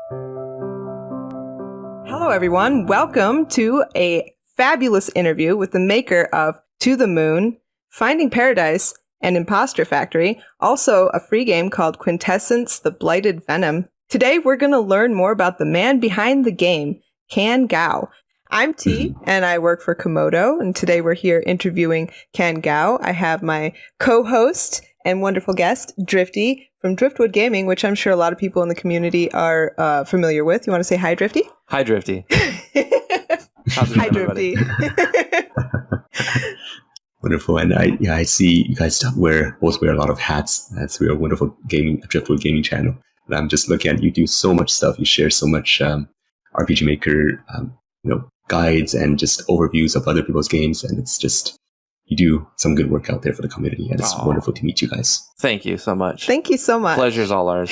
Hello, everyone. Welcome to a fabulous interview with the maker of To the Moon, Finding Paradise, and Imposter Factory, also a free game called Quintessence, the Blighted Venom. Today, we're going to learn more about the man behind the game, Gao. I'm T, and I work for Komodo, and today we're here interviewing Gao. I have my co-host and wonderful guest, Drifty, from Driftwood Gaming, which I'm sure a lot of people in the community are familiar with. You want to say hi, Drifty? Hi, Drifty. Hi, Drifty. Wonderful, and I see you guys both wear a lot of hats. That's your wonderful Driftwood Gaming channel. And I'm just looking at you do so much stuff. You share so much RPG Maker, guides and just overviews of other people's games, and it's just you do some good work out there for the community, and it's wonderful to meet you guys. Thank you so much. Thank you so much. Pleasure's all ours.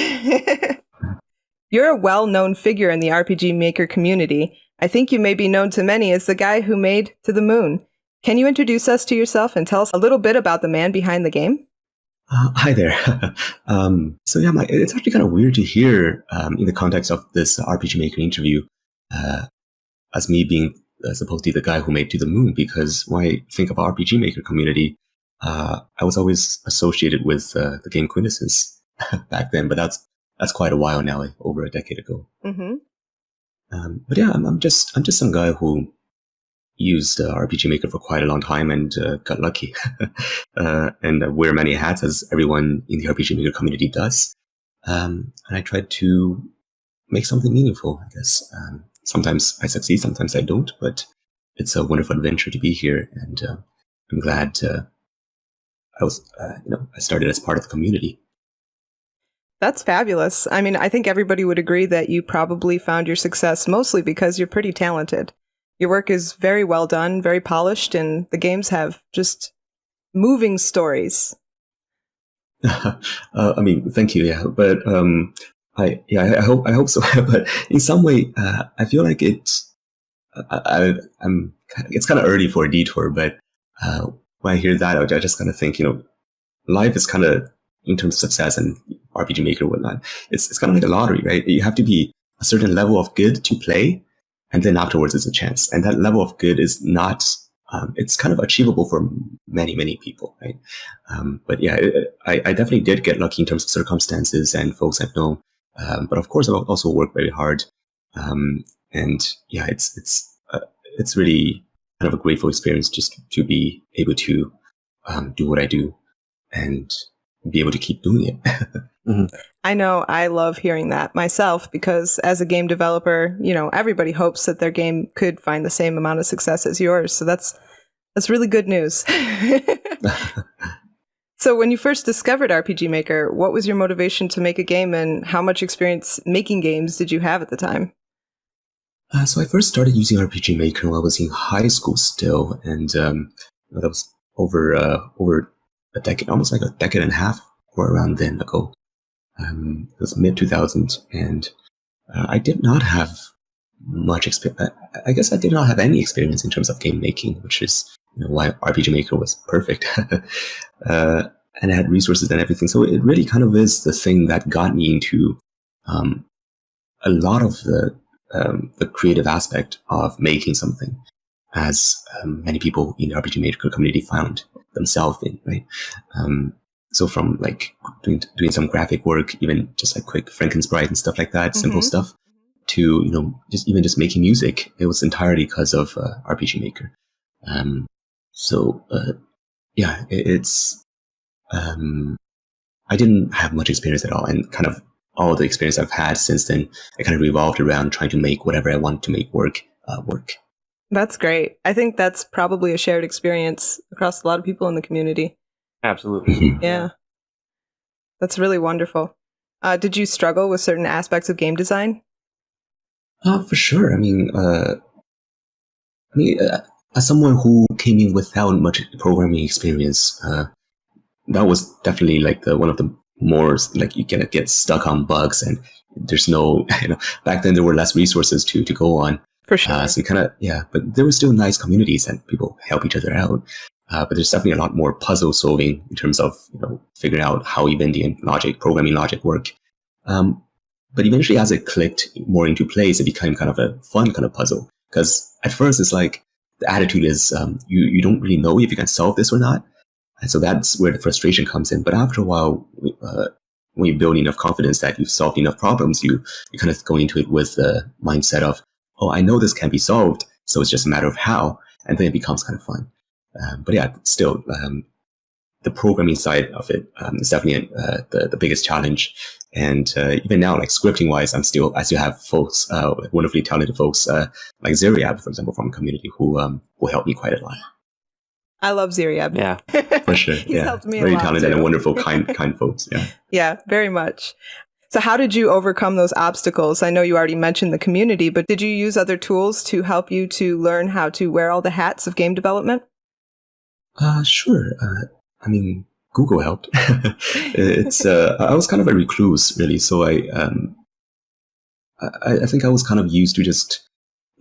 You're a well-known figure in the RPG Maker community. I think you may be known to many as the guy who made To the Moon. Can you introduce us to yourself and tell us a little bit about the man behind the game? Hi there. It's actually kind of weird to hear in the context of this RPG Maker interview as me being supposed to be the guy who made To the Moon, because when I think of RPG Maker community, I was always associated with the game Quintessence back then, but that's quite a while now, over a decade ago. Mm-hmm. I'm just some guy who used RPG Maker for quite a long time and got lucky and wear many hats, as everyone in the RPG Maker community does. And I tried to make something meaningful, I guess. Sometimes I succeed, sometimes I don't, but it's a wonderful adventure to be here, and I'm glad I started as part of the community. That's fabulous. I mean, I think everybody would agree that you probably found your success mostly because you're pretty talented. Your work is very well done, very polished, and the games have just moving stories. Thank you. Yeah, but I hope so. But in some way, I feel like it's kind of early for a detour. But when I hear that, I just kind of think, life is kind of, in terms of success and RPG Maker and whatnot, it's kind of like a lottery, right? You have to be a certain level of good to play, and then afterwards it's a chance. And that level of good is not, it's kind of achievable for many, many people, right? But yeah, I definitely did get lucky in terms of circumstances and folks I've known. But of course, I've also worked very hard. And yeah, it's really kind of a grateful experience just to be able to do what I do and be able to keep doing it. Mm-hmm. I know I love hearing that myself, because as a game developer, everybody hopes that their game could find the same amount of success as yours. So that's really good news. So when you first discovered RPG Maker, what was your motivation to make a game, and how much experience making games did you have at the time? So I first started using RPG Maker when I was in high school still, and that was over a decade, almost like a decade and a half or around then ago. It was mid-2000s, and I did not have much experience. I guess I did not have any experience in terms of game making, which is why RPG Maker was perfect. And I had resources and everything. So it really kind of is the thing that got me into a lot of the creative aspect of making something, as many people in the RPG Maker community found themselves in, right? So from like doing some graphic work, even just like quick Franken-Sprite and stuff like that, simple stuff, to just making music, it was entirely because of RPG Maker. It's I didn't have much experience at all, and kind of all the experience I've had since then, I kind of revolved around trying to make whatever I want to make work. That's great. I think that's probably a shared experience across a lot of people in the community. Absolutely. Yeah. That's really wonderful. Did you struggle with certain aspects of game design? For sure. As someone who came in without much programming experience, that was definitely like one of the more like you get stuck on bugs, and there's no, back then there were less resources to go on. For sure. So but there were still nice communities and people help each other out. But there's definitely a lot more puzzle solving in terms of, figuring out how even the programming logic work. but eventually as it clicked more into place, it became kind of a fun kind of puzzle. Because at first it's like the attitude is you don't really know if you can solve this or not. And so that's where the frustration comes in. But after a while, when you build enough confidence that you've solved enough problems, you kind of go into it with the mindset of, oh, I know this can be solved, so it's just a matter of how. And then it becomes kind of fun. But yeah, still, the programming side of it is definitely the biggest challenge. And even now, like scripting wise, I still have folks, wonderfully talented folks, like Zeriab, for example, from the community who helped me quite a lot. I love Zeriab. Yeah, for sure. He's helped me a very lot, talented too. and wonderful, kind folks. Yeah. Yeah, very much. So how did you overcome those obstacles? I know you already mentioned the community, but did you use other tools to help you to learn how to wear all the hats of game development? Sure. I mean, Google helped. I was kind of a recluse, really. So I think I was kind of used to just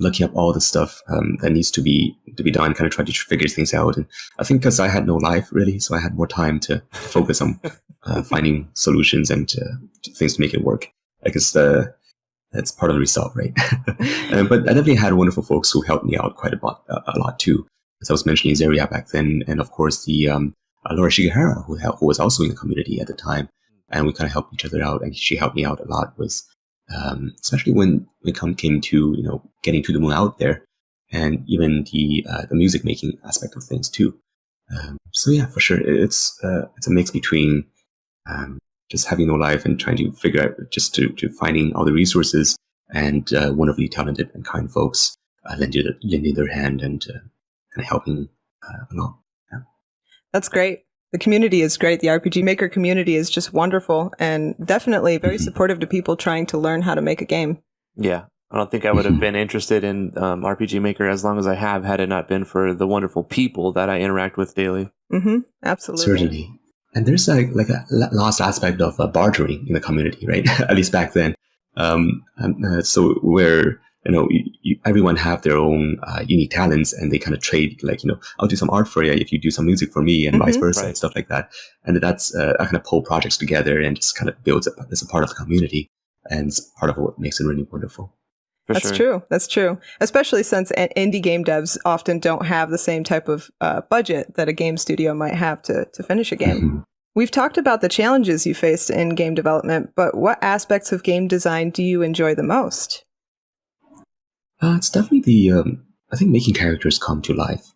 looking up all the stuff that needs to be done, kind of trying to figure things out. And I think because I had no life really, so I had more time to focus on finding solutions and things to make it work. I guess that's part of the result, right? But I definitely had wonderful folks who helped me out quite a lot too. As I was mentioning Zeria back then, and of course the Laura Shigehara, who was also in the community at the time, and we kind of helped each other out, and she helped me out a lot with. Especially when it came to getting To the Moon out there, and even the music making aspect of things too. So yeah, for sure, it's a mix between just having no life and trying to figure out just to finding all the resources and wonderfully talented and kind folks lending their hand and helping along. Yeah. That's great. The community is great. The RPG Maker community is just wonderful and definitely very supportive to people trying to learn how to make a game. Yeah. I don't think I would have been interested in RPG Maker as long as I have had it not been for the wonderful people that I interact with daily. Mm-hmm. Absolutely. Certainly. And there's like a last aspect of bartering in the community, right? At least back then. So where everyone have their own unique talents, and they kind of trade, like, I'll do some art for you if you do some music for me, and vice versa, and stuff like that. And that's I kind of pull projects together and just kind of builds up as a part of the community, and it's part of what makes it really wonderful. That's true. That's true. Especially since indie game devs often don't have the same type of budget that a game studio might have to finish a game. Mm-hmm. We've talked about the challenges you faced in game development, but what aspects of game design do you enjoy the most? It's definitely I think making characters come to life.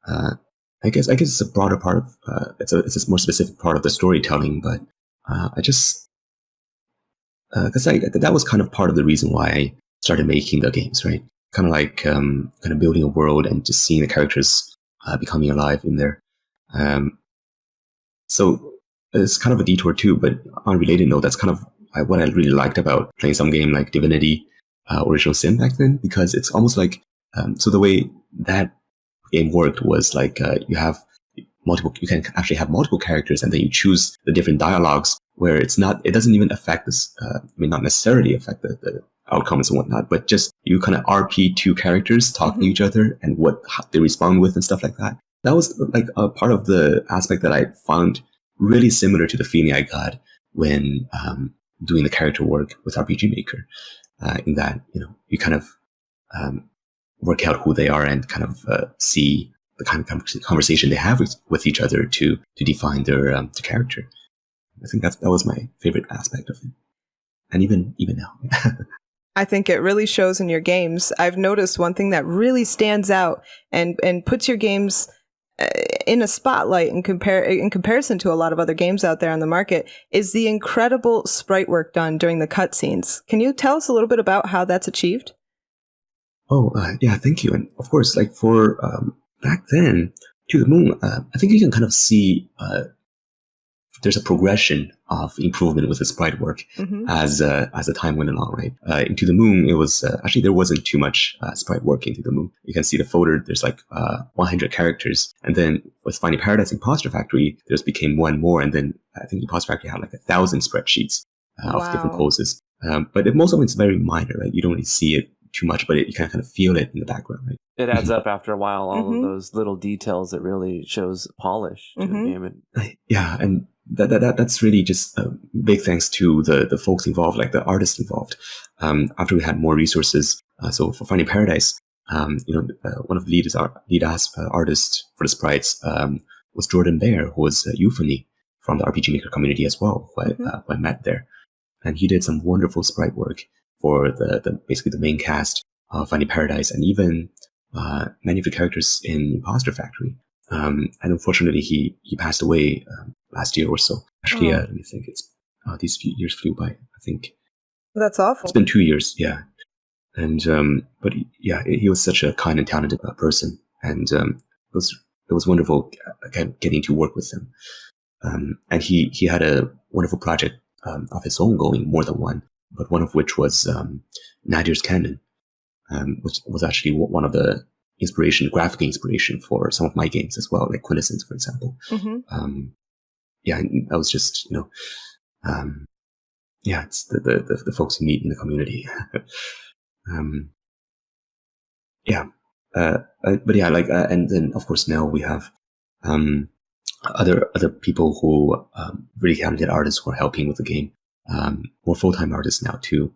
I guess it's a broader part of, it's a more specific part of the storytelling, but I just, because that was kind of part of the reason why I started making the games, right? Kind of like kind of building a world and just seeing the characters becoming alive in there. So it's kind of a detour too, but on a related note, that's kind of what I really liked about playing some game like Divinity, Original Sin back then, because it's almost like, so the way that game worked was like you can actually have multiple characters, and then you choose the different dialogues where it doesn't even affect this, not necessarily affect the outcomes and whatnot, but just you kind of RP two characters talking to each other and how they respond with and stuff like that. That was like a part of the aspect that I found really similar to the feeling I got when doing the character work with RPG Maker. In that, you kind of work out who they are and kind of see the kind of conversation they have with each other to define their character. I think that was my favorite aspect of it, and even now. I think it really shows in your games. I've noticed one thing that really stands out and puts your games in a spotlight in comparison to a lot of other games out there on the market is the incredible sprite work done during the cutscenes. Can you tell us a little bit about how that's achieved? Oh, yeah, thank you. And of course, like for back then, To the Moon, I think you can kind of see there's a progression of improvement with the sprite work as the time went along, right? In To the Moon, it was actually there wasn't too much sprite work in To the Moon. You can see the folder. There's like 100 characters, and then with Finding Paradise Imposter Factory, there's became one more, and then I think Imposter Factory had like 1,000 spreadsheets of different poses. But most of it's very minor, right? You don't really see it too much, but you can kind of feel it in the background, right? It adds up after a while. All of those little details that really shows polish to the game. Yeah, and that's really just big thanks to the folks involved, like the artists involved. After we had more resources, so for Finding Paradise, one of the lead artists for the sprites was Jordan Bear, who was Euphony from the RPG Maker community as well, who I met there, and he did some wonderful sprite work for the basically the main cast of Finding Paradise, and even many of the characters in Imposter Factory. And unfortunately, he passed away last year or so. Actually, let me think. It's these few years flew by. I think That's awful. it's been 2 years. Yeah, and but he was such a kind and talented person, and it was wonderful getting to work with him. And he had a wonderful project of his own going, more than one, but one of which was Nadir's Canon, which was actually one of the graphic inspiration for some of my games as well, like Quintessence, for example. And that was just, it's the folks you meet in the community. And then of course now we have other people who really talented artists who are helping with the game, more full-time artists now too.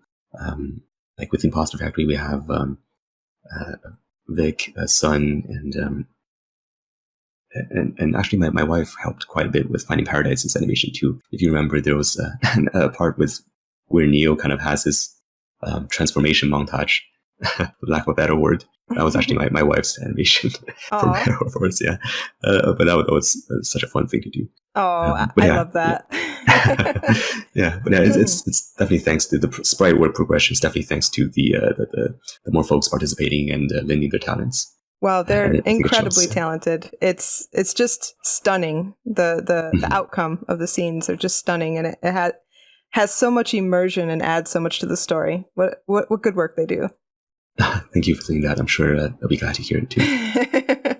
Like with Imposter Factory, we have Vic, Sun, and actually my wife helped quite a bit with Finding Paradise's animation too. If you remember, there was a part where Neo kind of has his transformation montage, for lack of a better word. That was actually my wife's animation from her, of course, yeah. But that was such a fun thing to do. I love that. It's definitely thanks to the sprite work progression. It's definitely thanks to the more folks participating and lending their talents. Wow, they're incredibly talented. It's just stunning. The outcome of the scenes are just stunning, and it has so much immersion and adds so much to the story. What good work they do. Thank you for saying that. I'm sure they'll be glad to hear it too.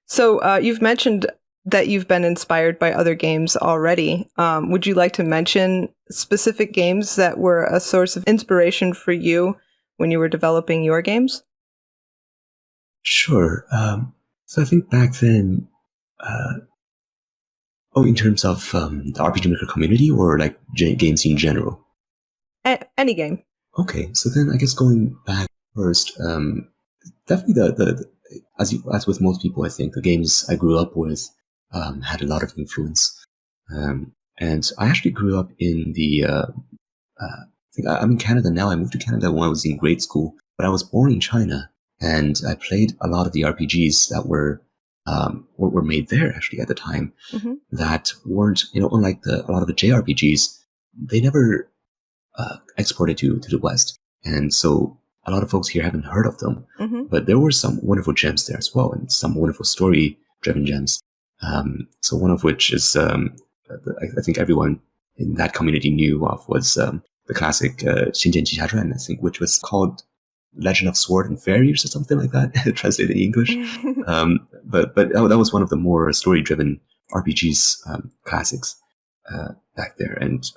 So you've mentioned that you've been inspired by other games already. Would you like to mention specific games that were a source of inspiration for you when you were developing your games? Sure. So I think back then, in terms of the RPG Maker community or like games in general? Any game. Okay, so then I guess going back first, definitely as with most people, I think the games I grew up with had a lot of influence. And I actually grew up in I'm in Canada now. I moved to Canada when I was in grade school, but I was born in China, and I played a lot of the RPGs that were made there actually at the time, that weren't, unlike a lot of the JRPGs, they never exported to the West. And so a lot of folks here haven't heard of them, but there were some wonderful gems there as well, and some wonderful story-driven gems. So one of which is, I think everyone in that community knew of, was the classic 仙剑奇侠传, I think, which was called Legend of Sword and Fairies or something like that, translated in English. But that was one of the more story-driven RPGs, classics back there, and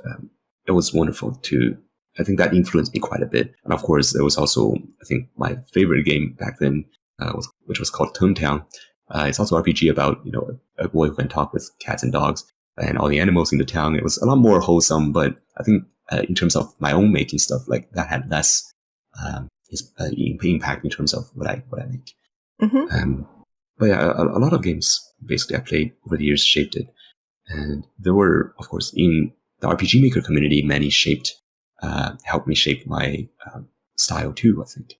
it was wonderful I think that influenced me quite a bit. And of course, there was also, I think, my favorite game back then, which was called Toontown. It's also an RPG about, a boy who can talk with cats and dogs and all the animals in the town. It was a lot more wholesome, but I think in terms of my own making stuff, like that had less impact in terms of what I make. But yeah, a lot of games basically I played over the years shaped it. And there were, of course, in the RPG Maker community, many helped me shape my style too, I think.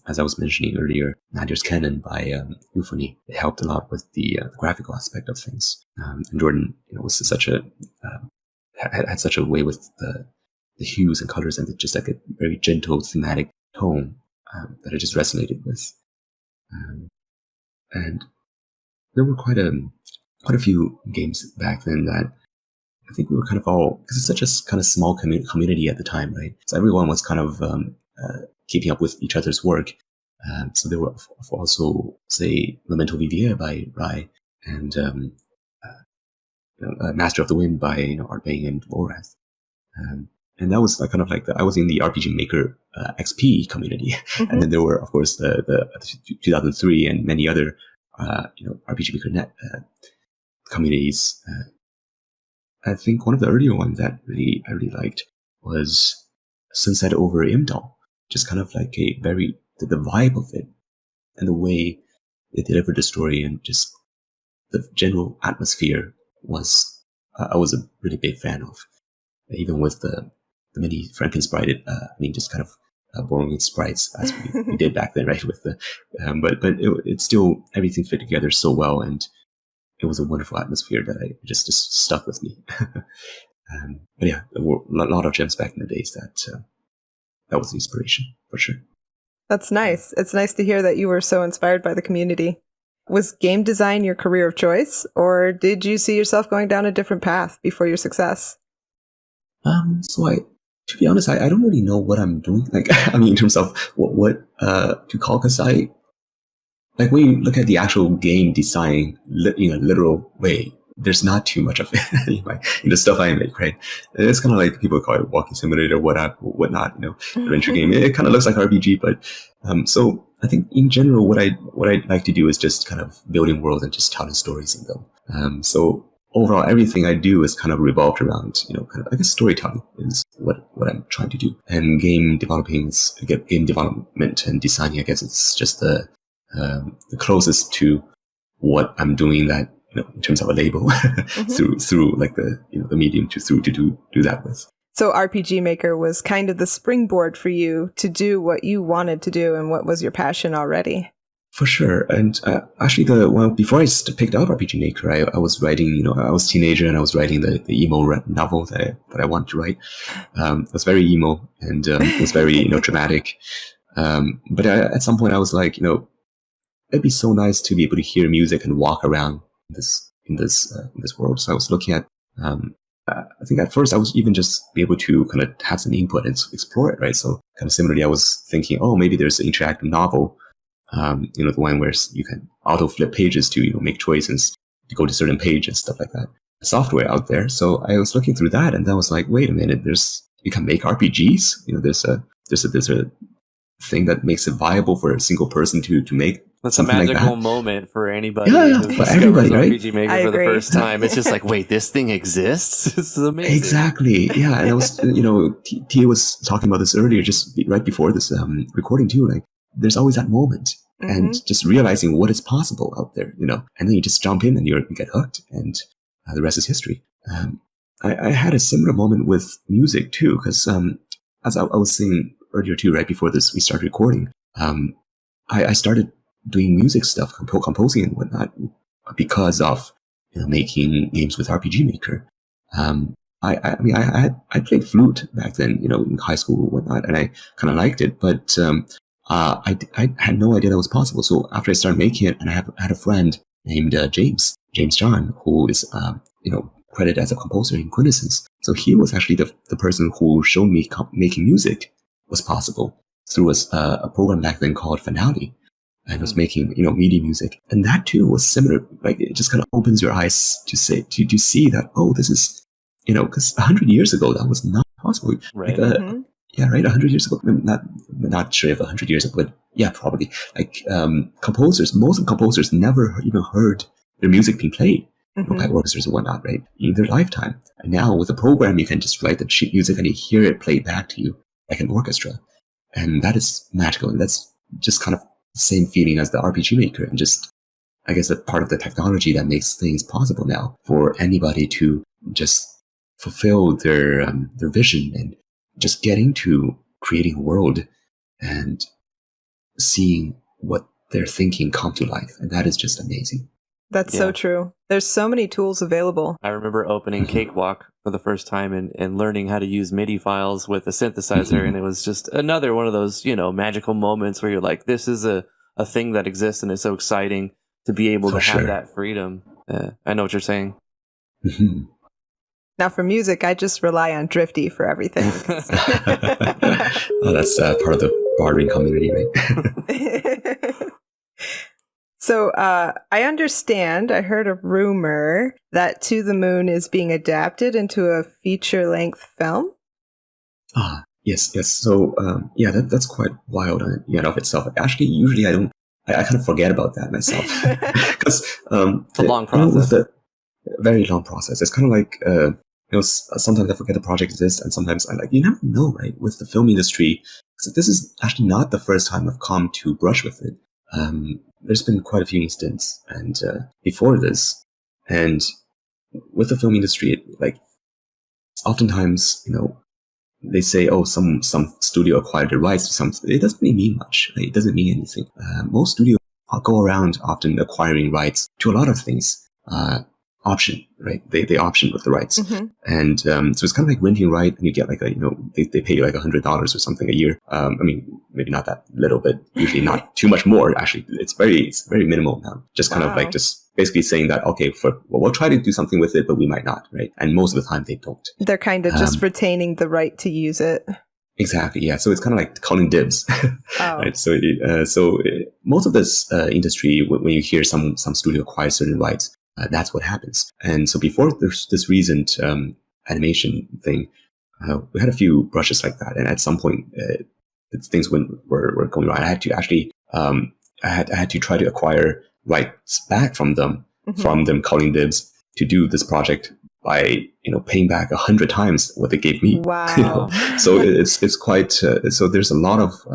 As I was mentioning earlier, Nadir's Canon by Euphony, it helped a lot with the graphical aspect of things. And Jordan, was such had such a way with the hues and colors, and just like a very gentle thematic tone that I just resonated with. And there were quite a few games back then that I think we were kind of all, because it's such a kind of small community at the time, right? So everyone was kind of keeping up with each other's work. So there were also, say, Memento Vivier by Rai, and Master of the Wind by Art Bang and Lorath. And that was kind of like I was in the RPG Maker XP community, and then there were, of course, the 2003 and many other RPG Maker Net communities I think one of the earlier ones that I really liked was Sunset over Imdal. Just kind of like the vibe of it and the way they delivered the story and just the general atmosphere I was a really big fan of. Even with the many Franken-sprited, just kind of borrowing sprites as we did back then, right? With the, but it still, everything fit together so well, and it was a wonderful atmosphere that I just stuck with me. But yeah, there were a lot of gems back in the days that was the inspiration for sure. That's nice. It's nice to hear that you were so inspired by the community. Was game design your career of choice, or did you see yourself going down a different path before your success? So to be honest, I don't really know what I'm doing. Like, in terms of what to call, because like when you look at the actual game design in a literal way, there's not too much of it in the stuff I make, right? It's kind of like people call it walking simulator, whatnot, adventure game. It kind of looks like RPG, but so I think in general, what I like to do is just kind of building worlds and just telling stories in them. So overall, everything I do is kind of revolved around, kind of, I guess, storytelling is what I'm trying to do. And game development and designing, I guess it's just the closest to what I'm doing that, in terms of a label through like the medium to do that with. So RPG Maker was kind of the springboard for you to do what you wanted to do and what was your passion already. For sure. And actually, before I picked up RPG Maker, I was writing, I was a teenager and I was writing the emo novel that I wanted to write. It was very emo and it was very, dramatic. But at some point I was like, it'd be so nice to be able to hear music and walk around in this world. So I was looking at, I think at first I was even just be able to kind of have some input and explore it, right? So kind of similarly, I was thinking, maybe there's an interactive novel, the one where you can auto flip pages to, make choices to go to certain page and stuff like that. Software out there. So I was looking through that and then I was like, wait a minute, you can make RPGs. There's a thing that makes it viable for a single person to make. That's a magical moment for anybody. Yeah, for everybody, right? RPG Maker for the first time. It's just like, wait, this thing exists? This is amazing. Exactly. Yeah, and I was, Tia was talking about this earlier, just right before this recording too. Like, there's always that moment, and just realizing what is possible out there, and then you just jump in and you get hooked, and the rest is history. I had a similar moment with music too, because as I was saying earlier too, right before this we started recording, I started doing music stuff, composing and whatnot, because of making games with RPG Maker. I played flute back then, in high school and whatnot, and I kind of liked it, but I had no idea that was possible. So after I started making it, and I had a friend named James John, who is credited as a composer in Quintessence. So he was actually the person who showed me making music was possible through a program back then called Finale. And was making, MIDI music. And that too was similar. Like, it just kind of opens your eyes to see that, this is, because 100 years ago, that was not possible. Right. Like, yeah, right. 100 years ago, not sure if 100 years ago, but yeah, probably. Like, most composers never even heard their music being played by orchestras and whatnot, right? In their lifetime. And now with a program, you can just write the sheet music and you hear it played back to you like an orchestra. And that is magical. And that's just kind of same feeling as the RPG Maker, and just, I guess, a part of the technology that makes things possible now for anybody to just fulfill their vision and just getting to creating a world and seeing what they're thinking come to life. And that is just amazing. That's so true. There's so many tools available. I remember opening Cakewalk for the first time and learning how to use MIDI files with a synthesizer. And it was just another one of those, magical moments where you're like, this is a thing that exists and it's so exciting to be able to have that freedom. I know what you're saying. Now for music, I just rely on Drifty for everything. That's part of the barding community, right? So I understand, I heard a rumor that To the Moon is being adapted into a feature-length film? Yes. So, that's quite wild in and of itself. Actually, usually I kind of forget about that myself. Because it's a long process. Very long process. It's kind of like sometimes I forget the project exists, and sometimes I you never know, right? With the film industry, so this is actually not the first time I've come to brush with it. There's been quite a few instances, and before this, and with the film industry, oftentimes, they say, oh, some studio acquired the rights to something. It doesn't really mean much. Right? It doesn't mean anything. Most studios go around often acquiring rights to a lot of things. Option, right? They option with the rights, and so it's kind of like renting right, and you get they pay you like $100 or something a year. I mean, maybe not that little, but usually not too much more. Actually, it's very minimal now. Just kind of just basically saying that we'll try to do something with it, but we might not, right? And most of the time they don't. They're kind of just retaining the right to use it. Exactly, yeah. So it's kind of like calling dibs, right? So most of this industry, when you hear some studio acquire certain rights. That's what happens. And so before this recent animation thing, we had a few brushes like that. And at some point, things were going wrong. I had to actually, I had to try to acquire rights back from them calling dibs to do this project by paying back 100 times what they gave me. Wow. So it's quite so there's a lot of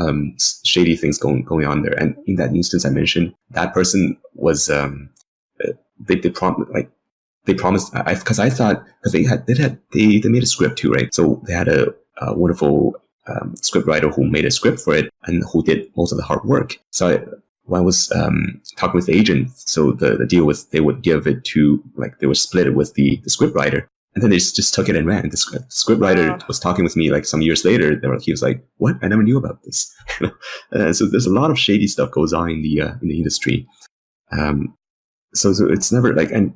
shady things going on there. And in that instance I mentioned, that person was they promised, because I thought, because they made a script too, right? So they had a wonderful script writer who made a script for it and who did most of the hard work. So when I was talking with the agent, so the deal was they would give it to, they would split it with the script writer, and then they just took it and ran. The script writer was talking with me some years later. He was like, "What? I never knew about this." So there's a lot of shady stuff goes on in the industry. So it's never and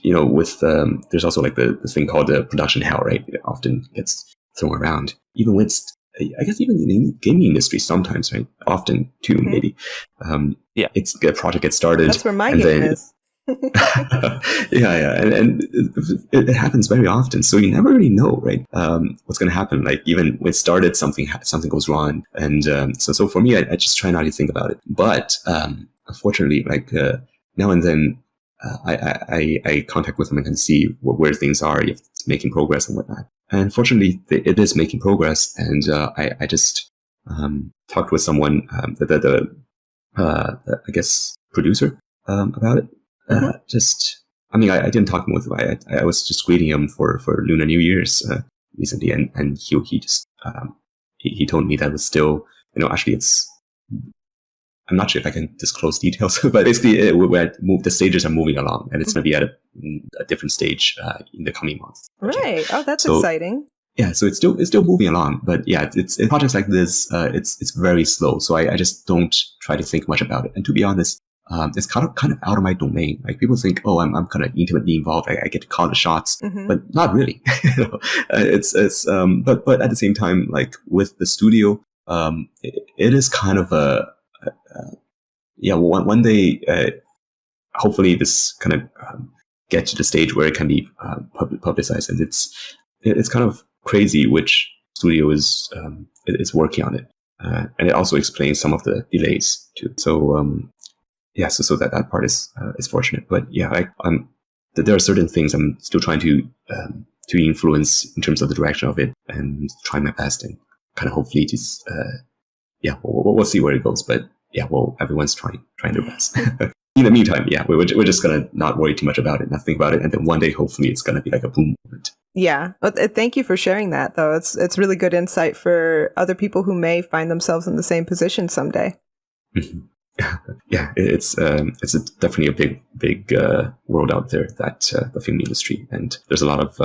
with there's also the thing called the production hell, right? It often gets thrown around, even with I guess even in the gaming industry sometimes, right? Often too, maybe. It's a project gets started. That's where my game is. yeah, and it happens very often. So you never really know, right? What's going to happen? Even when it started, something goes wrong, and so for me, I just try not to think about it. But unfortunately, now and then, I contact with them and can see where things are, if it's making progress and whatnot. And fortunately, it is making progress. And I just talked with someone, I guess producer, about it. I didn't talk with him. I was just greeting him for Lunar New Year's recently, and he just he told me that it was still, actually it's. I'm not sure if I can disclose details, but basically, the stages are moving along, and it's going to be at a different stage in the coming months. Right. Oh, that's exciting. Yeah. So it's still moving along, but yeah, it's projects like this. It's very slow. So I just don't try to think much about it. And to be honest, it's kind of out of my domain. People think, oh, I'm kind of intimately involved. I get to call the shots, but not really. But at the same time, with the studio, it is kind of one day, hopefully this kind of get to the stage where it can be publicized, and it's kind of crazy which studio is working on it, and it also explains some of the delays too. So so that part is fortunate, but there are certain things I'm still trying to influence in terms of the direction of it, and try my best, and kind of hopefully just we'll see where it goes, but. Everyone's trying their best. In the meantime, we're just gonna not worry too much about it, not think about it, and then one day, hopefully, it's gonna be like a boom moment. Yeah. Well, thank you for sharing that, though. It's really good insight for other people who may find themselves in the same position someday. Yeah, it's definitely a big world out there, that the film industry, and there's a lot of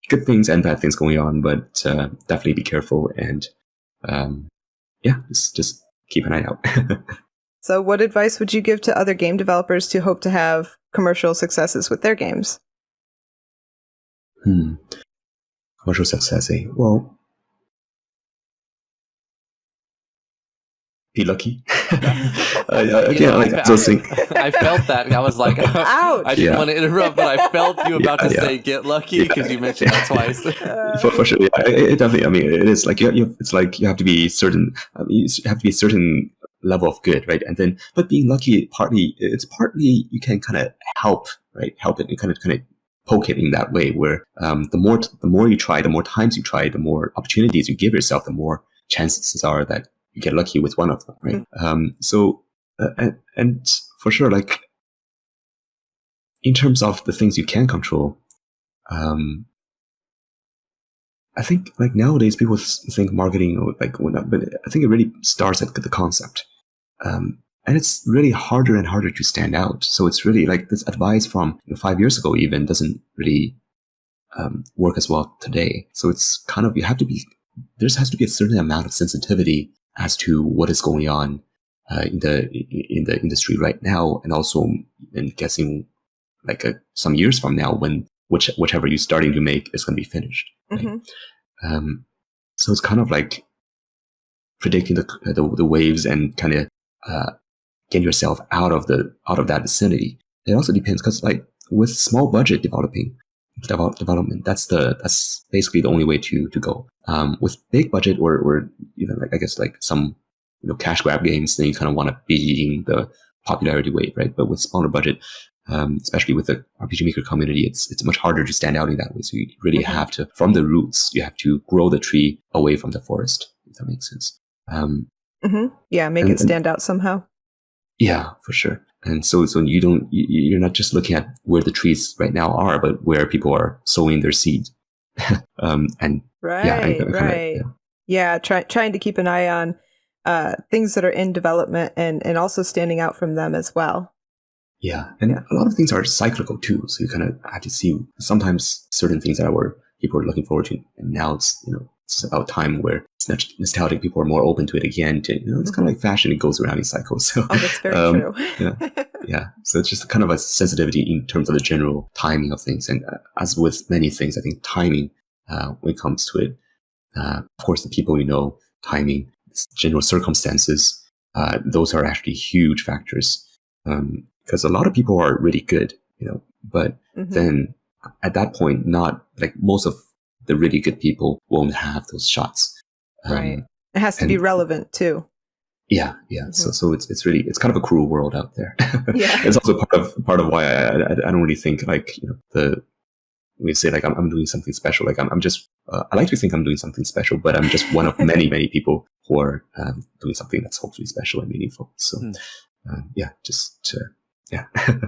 good things and bad things going on, but definitely be careful, and just keep an eye out. So what advice would you give to other game developers who hope to have commercial successes with their games? Commercial success, eh? Well, be lucky. I felt that. I was like, ouch. I didn't want to interrupt, but I felt you about to say get lucky, because you mentioned that twice. For sure. It definitely, it is it's like you have to be certain, you have to be a certain level of good, right? And then, but being lucky, partly you can kind of help it and kind of poke it in that way, where the more you try, the more times you try, the more opportunities you give yourself, the more chances are that you get lucky with one of them, right? And for sure, like in terms of the things you can control, I think like nowadays people think marketing like whatnot, but I think it really starts at the concept. And it's really harder and harder to stand out. So it's really like this advice from 5 years ago even doesn't really work as well today. So it's kind of, there has to be a certain amount of sensitivity as to what is going on in the industry right now, and also in guessing like some years from now when whichever you're starting to make is going to be finished. Right? So it's kind of like predicting the waves and kind of get yourself out of that vicinity. It also depends, because like with small budget development, that's basically the only way to go. With big budget or even like I guess like some cash grab games, then you kind of want to be in the popularity wave, right? But with smaller budget, especially with the RPG Maker community, it's much harder to stand out in that way. So you really have to, from the roots, you have to grow the tree away from the forest, if that makes sense. Yeah, make it stand out somehow. Yeah, for sure. And so you're not just looking at where the trees right now are, but where people are sowing their seed. And trying to keep an eye on things that are in development and also standing out from them as well. Yeah, and a lot of things are cyclical too. So you kind of have to see sometimes certain things that people are looking forward to, and now it's about time where it's not nostalgic. People are more open to it again. It's kind of like fashion; it goes around in cycles. So that's very true. yeah. So it's just kind of a sensitivity in terms of the general timing of things, and as with many things, I think timing when it comes to it, of course, the people timing, general circumstances, those are actually huge factors. Because a lot of people are really good, but then at that point, not like most of the really good people won't have those shots. Right. It has to be relevant too. Yeah. So it's really, it's kind of a cruel world out there. Yeah. It's also part of why I don't really think like, we say like I'm doing something special. Like I'm just, I like to think I'm doing something special, but I'm just one of many, many people who are doing something that's hopefully special and meaningful. So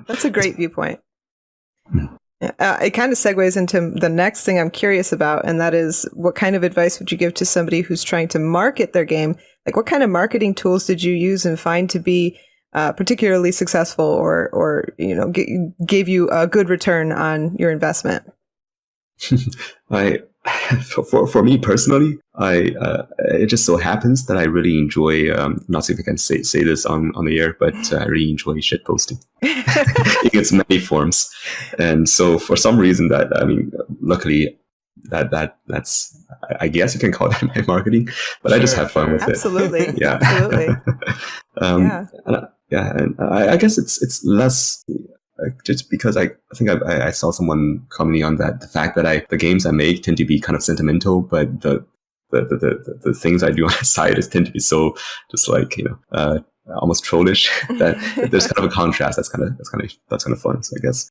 that's a great viewpoint. It kind of segues into the next thing I'm curious about, and that is, what kind of advice would you give to somebody who's trying to market their game? Like, what kind of marketing tools did you use and find to be particularly successful, or gave you a good return on your investment? For me personally, it just so happens that I really enjoy, not sure if I can say this on the air, but I really enjoy shitposting in its many forms. And so for some reason luckily that's, I guess you can call that my marketing, but I just have fun with Absolutely. it. Yeah. Absolutely. And I guess it's less just because I think I saw someone commenting on that, the fact that the games I make tend to be kind of sentimental, but the things I do on the side tend to be so just like almost trollish that there's kind of a contrast that's kind of fun. So I guess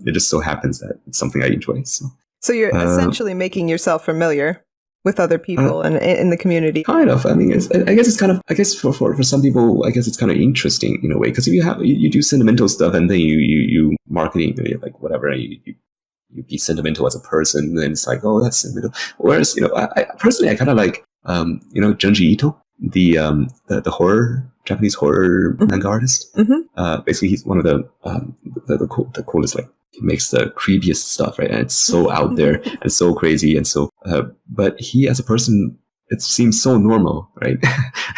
it just so happens that it's something I enjoy. So you're essentially making yourself familiar with other people and in the community. Kind of. I mean, I guess for some people, I guess it's kind of interesting in a way, because if you do sentimental stuff and then you marketing like whatever, you be sentimental as a person, then it's like, oh, that's sentimental. Whereas I personally, I kind of like Junji Ito, the horror, Japanese horror manga artist. Basically, he's one of the coolest, like, he makes the creepiest stuff, right? And it's so out there and so crazy, and so but he as a person, it seems so normal, right?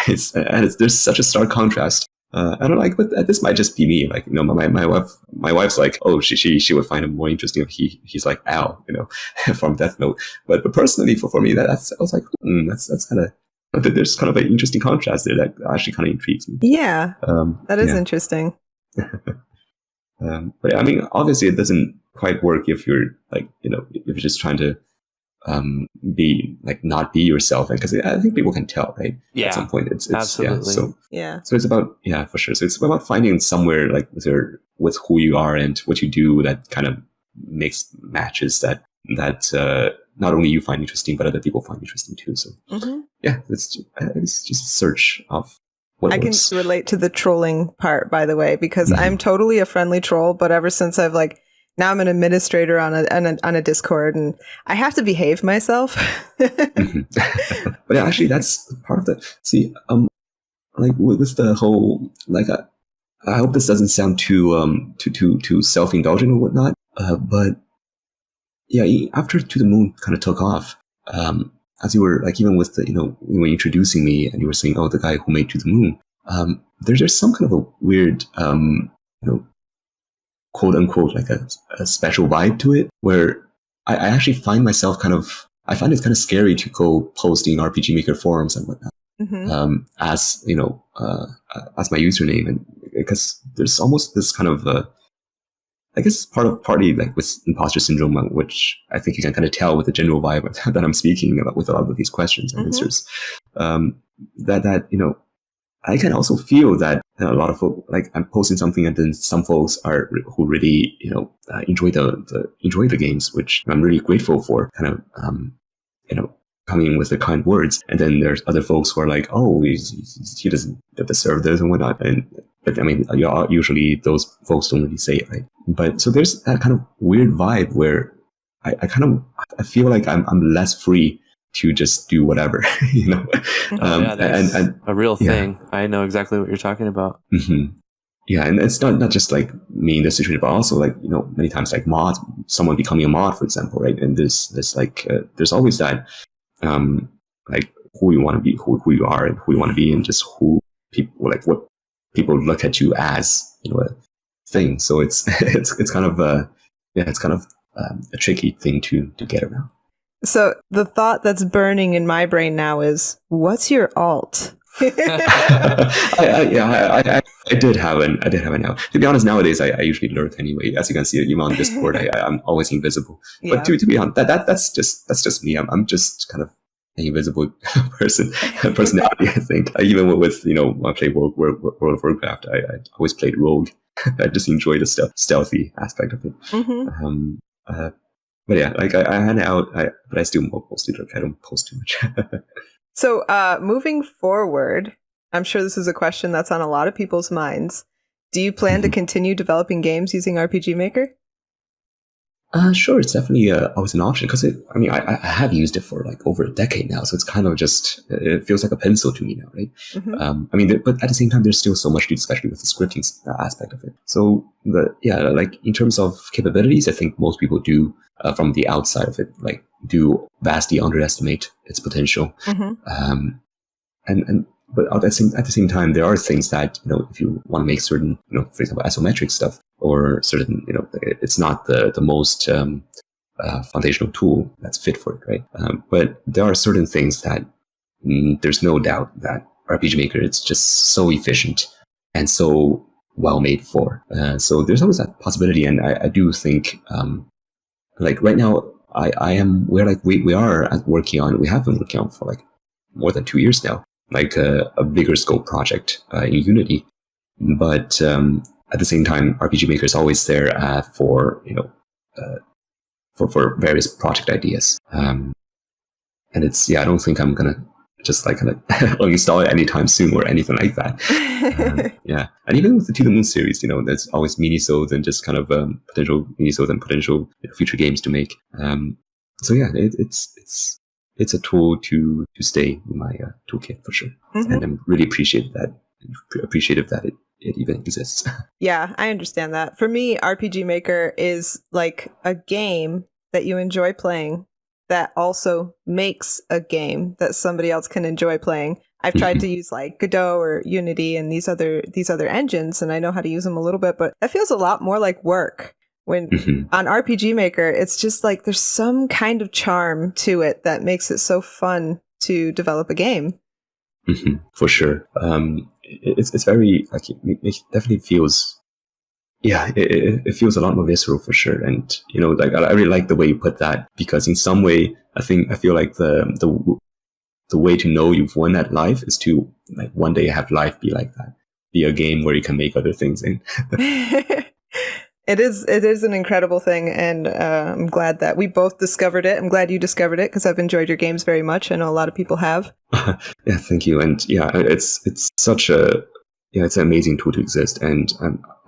There's such a stark contrast. I don't like, but this might just be me. Like, my wife's like, oh, she would find him more interesting if he's like Al, from Death Note. But personally, for me, I was like, that's kind of, there's kind of an interesting contrast there that actually kind of intrigues me. Yeah, that is interesting. But I mean, obviously, it doesn't quite work if you're like, if you're just trying to be like, not be yourself, and because I think people can tell, right? Yeah, at some point, it's absolutely. So it's about, for sure. So it's about finding somewhere like with who you are and what you do that kind of mixed matches that not only you find interesting, but other people find interesting too. So yeah, it's just a search of what I works. can relate to the trolling part, by the way, because I'm totally a friendly troll, but ever since I've now I'm an administrator on a Discord, and I have to behave myself. But actually, that's part of the. See, with the whole I hope this doesn't sound too self-indulgent or whatnot. But yeah, after To the Moon kind of took off, as you were even with the you were introducing me and you were saying, oh, the guy who made To the Moon. There's some kind of a weird quote unquote a special vibe to it, where I actually find myself I find it kind of scary to go posting RPG Maker forums and whatnot. As as my username, and because there's almost this kind of I guess partly with imposter syndrome, which I think you can kind of tell with the general vibe that I'm speaking about with a lot of these questions and answers. That I can also feel that a lot of folks, I'm posting something, and then some folks who really enjoy the games, which I'm really grateful for. Kind of coming in with the kind words, and then there's other folks who are like, oh, he doesn't deserve this and whatnot. But I mean, usually those folks don't really say it, right? But so there's that kind of weird vibe where I feel like I'm less free to just do whatever, that's a real thing. I know exactly what you're talking about. Yeah, and it's not just me in this situation, but also many times someone becoming a mod, for example, right? And there's always that who you want to be, who you are, and who you want to be, and just who people what people look at you as a thing. So it's kind of a tricky thing to get around. So the thought that's burning in my brain now is, what's your alt? I did have an now. To be honest, nowadays I usually lurk anyway. As you can see, even on Discord, I'm always invisible. Yeah. But to be honest, that's just me. I'm just kind of an invisible personality. I think even with when I play World of Warcraft, I always played rogue. I just enjoy the stealthy aspect of it. But yeah, I hang out, but I still mostly I don't post too much. So moving forward, I'm sure this is a question that's on a lot of people's minds. Do you plan to continue developing games using RPG Maker? Sure, it's definitely always an option, because I have used it for over a decade now, so it's kind of just, it feels like a pencil to me now, right? But at the same time, there's still so much to do, especially with the scripting aspect of it. So in terms of capabilities, I think most people do from the outside of it, do vastly underestimate its potential. But at the same time, there are things that, if you want to make certain, for example, isometric stuff, or certain, it's not the most foundational tool that's fit for it, right? But there are certain things that there's no doubt that RPG Maker, it's just so efficient and so well made for. So there's always that possibility, and I do think, right now, I am where we are working on. We have been working on for more than 2 years now. A bigger scope project in Unity, but at the same time, RPG Maker is always there for various project ideas, and it's I don't think I'm gonna just uninstall it anytime soon or anything like that. And even with the To the Moon series, there's always minisodes and just kind of potential minisodes and potential future games to make. So yeah, it's a tool to stay in my toolkit for sure, and I'm really appreciative that it even exists. Yeah, I understand that. For me, RPG Maker is like a game that you enjoy playing that also makes a game that somebody else can enjoy playing. I've tried to use Godot or Unity and these other engines, and I know how to use them a little bit, but that feels a lot more like work. When on RPG Maker, it's just there's some kind of charm to it that makes it so fun to develop a game. For sure. It's very it definitely feels, it feels a lot more visceral for sure. And I really like the way you put that, because in some way I feel like the way to know you've won at life is to one day have life be like that, be a game where you can make other things in. It is an incredible thing, and I'm glad that we both discovered it. I'm glad you discovered it because I've enjoyed your games very much. I know a lot of people have. Yeah, thank you. And yeah, it's such a it's an amazing tool to exist, and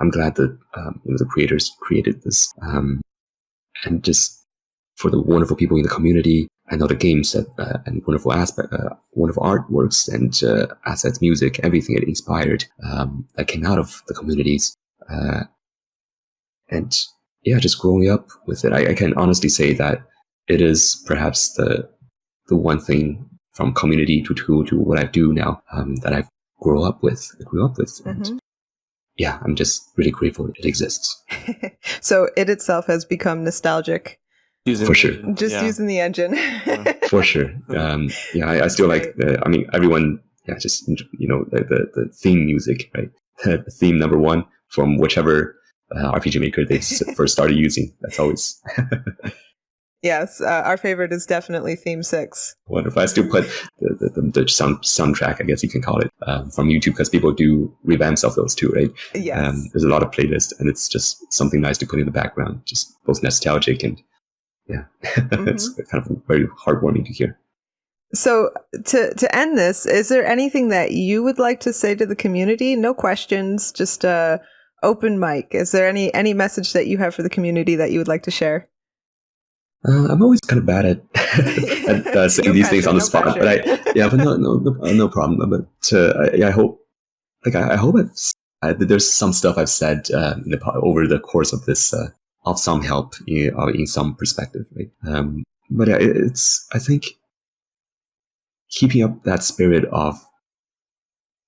I'm glad that the creators created this, and just for the wonderful people in the community. I know the games that and wonderful artworks and assets, music, everything it inspired that came out of the communities. And yeah, just growing up with it, I can honestly say that it is perhaps the one thing from community to what I do now that I grew up with. And yeah, I'm just really grateful it exists. So it itself has become nostalgic. For sure. Using the engine. For sure. Yeah, I still like, everyone, just, the theme music, right? The theme number one from whichever RPG Maker they first started using. That's always. Yes, our favorite is definitely Theme 6. Wonderful. I still put the soundtrack, I guess you can call it, from YouTube because people do revamps of those too, right? Yes. There's a lot of playlists, and it's just something nice to put in the background, just both nostalgic and it's kind of very heartwarming to hear. So to end this, is there anything that you would like to say to the community? No questions, just open mic. Is there any message that you have for the community that you would like to share? I'm always kind of bad at saying these things on the spot, but no problem. But I hope, there's some stuff I've said over the course of this of some help in some perspective, right? But I think keeping up that spirit of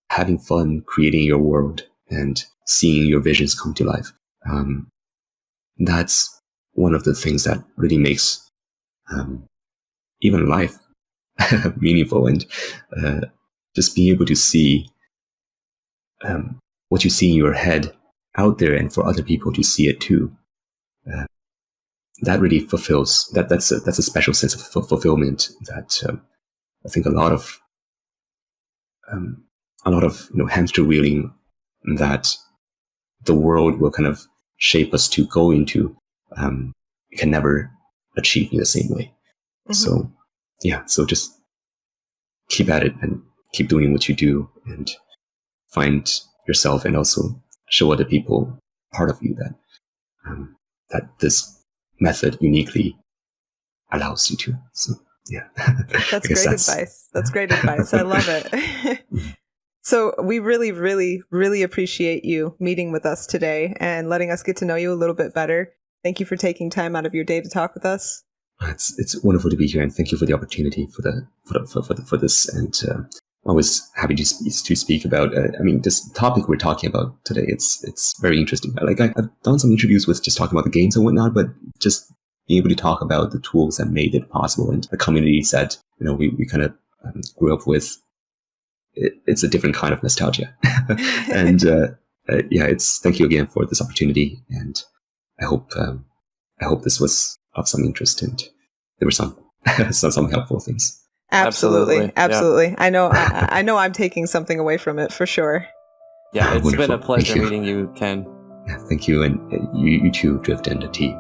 having fun, creating your world, and seeing your visions come to life. That's one of the things that really makes even life meaningful, and just being able to see what you see in your head out there, and for other people to see it too. That really fulfills. That's a special sense of fulfillment that I think a lot of hamster wheeling that the world will kind of shape us to go into can never achieve in the same way. So just keep at it and keep doing what you do, and find yourself, and also show other people part of you that this method uniquely allows you to. So yeah. That's great advice. That's great advice. I love it. So we really, really, really appreciate you meeting with us today and letting us get to know you a little bit better. Thank you for taking time out of your day to talk with us. It's wonderful to be here, and thank you for the opportunity for this. And always happy to speak about. This topic we're talking about today. It's very interesting. I've done some interviews with just talking about the games and whatnot, but just being able to talk about the tools that made it possible, and the communities that we kind of grew up with. It's a different kind of nostalgia, and thank you again for this opportunity, and I hope this was of some interest, and there were some helpful things. Absolutely. Yeah. I know I'm taking something away from it for sure. Yeah, it's been a pleasure meeting you, Ken. Yeah, thank you, and you too, Drift and the T.